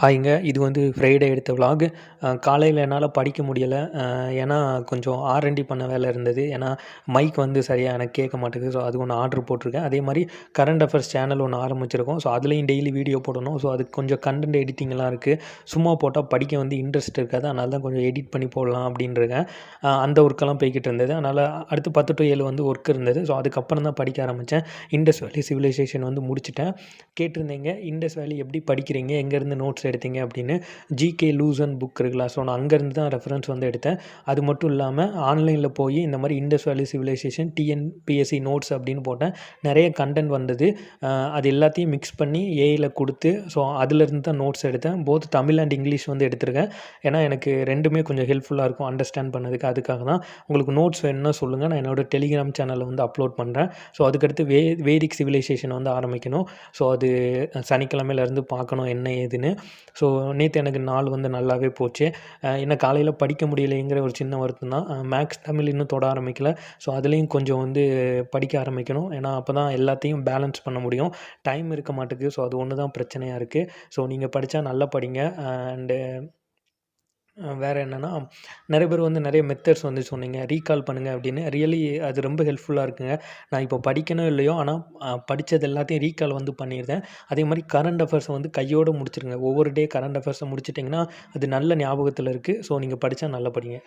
ஹாய்ங்க. இது வந்து ஃப்ரைடே எடுத்த விலாக். காலையில என்னால படிக்க முடியல. ஏன்னா கொஞ்சம் ஆர்&டி பண்ண வேலை இருந்தது. ஏன்னா மைக் வந்து சரியா எனக்கு கேட்க மாட்டேங்குது. ஸோ அது ஒண்ணு ஆர்டர் போட்டிருக்கேன். அதேமாதிரி கரண்ட் அஃபேர்ஸ் சேனல் ஒண்ணு ஆரம்பிச்சிருக்கோம். ஸோ அதுலேயும் டெய்லி வீடியோ போடணும். ஸோ அதுக்கு கொஞ்சம் கண்டென்ட் எடிட்டிங்லாம் இருக்குது. சும்மா போட்டால் படிக்க வந்து இன்ட்ரெஸ்ட் இருக்காது. அதனால தான் கொஞ்சம் எடிட் பண்ணி போடலாம் அப்படின்ருக்கேன். அந்த ஒர்க்கெல்லாம் போய்க்கிட்டு இருந்தது. அதனால் அடுத்து 10 to 7 வந்து ஒர்க் இருந்தது. ஸோ அதுக்கப்புறம் தான் படிக்க ஆரம்பித்தேன். இண்டஸ் வேலி சிவிலைசேஷன் வந்து முடிச்சுட்டேன். கேட்டிருந்தீங்க இண்டஸ் வேலி எப்படி படிக்கிறீங்க, எங்கேருந்து நோட்ஸ் எடுத்தீங்க அப்படின்னு. ஜிகே லூசன் புக் இருக்குல்ல, ஸோ நான் அங்கேருந்து தான் ரெஃபரன்ஸ் வந்து எடுத்தேன். அது மட்டும் இல்லாமல் ஆன்லைனில் போய் இந்த மாதிரி இண்டஸ் வேலி சிவிலைசேஷன் டிஎன்பிஎஸ்சி நோட்ஸ் அப்படின்னு போட்டேன். நிறைய கண்டென்ட் வந்தது. அது எல்லாத்தையும் மிக்ஸ் பண்ணி ஏஐயில் கொடுத்து ஸோ அதுலேருந்து தான் நோட்ஸ் எடுத்தேன். போத் தமிழ் அண்ட் இங்கிலீஷ் வந்து எடுத்திருக்கேன். ஏன்னா எனக்கு ரெண்டுமே கொஞ்சம் ஹெல்ப்ஃபுல்லாக இருக்கும் அண்டர்ஸ்டாண்ட் பண்ணதுக்கு. அதுக்காக தான். உங்களுக்கு நோட்ஸ் வேணும்னா சொல்லுங்கள், நான் என்னோடய டெலிகிராம் சேனலில் வந்து அப்லோட் பண்ணுறேன். ஸோ அதுக்கடுத்து வேதிக் சிவிலைசேஷன் வந்து ஆரம்பிக்கணும். ஸோ அது சனிக்கிழமையிலேருந்து பார்க்கணும் என்ன ஏதுன்னு. ஸோ நேற்று எனக்கு நாள் வந்து நல்லாவே போச்சு. என்ன காலையில் படிக்க முடியலைங்கிற ஒரு சின்ன வருத்தம் தான். மேக்ஸ் தமிழ் இன்னும் தொட ஆரம்பிக்கல. ஸோ அதுலேயும் கொஞ்சம் வந்து படிக்க ஆரம்பிக்கணும். ஏன்னா அப்போ தான் எல்லாத்தையும் பேலன்ஸ் பண்ண முடியும். டைம் இருக்க மாட்டேங்குது. ஸோ அது ஒன்று தான் பிரச்சனையாக இருக்குது. ஸோ நீங்கள் படித்தா நல்லா படிங்க. அண்டு வேறு என்னென்னா, நிறைய பேர் வந்து நிறைய மெத்தட்ஸ் வந்து சொன்னீங்க. ரீகால் பண்ணுங்கள் அப்படின்னு. ரியலி அது ரொம்ப ஹெல்ப்ஃபுல்லாக இருக்குங்க. நான் இப்போ படிக்கணும் இல்லையோ, ஆனால் படித்தது எல்லாத்தையும் ரீகால் வந்து பண்ணியிருந்தேன். அதே மாதிரி கரண்ட் அஃபேர்ஸை வந்து கையோடு முடிச்சிருங்க. ஒவ்வொரு டே கரண்ட் அஃபேர்ஸை முடிச்சிட்டிங்கன்னா அது நல்ல ஞாபகத்தில் இருக்குது. ஸோ நீங்கள் படித்தா நல்லா படிங்க.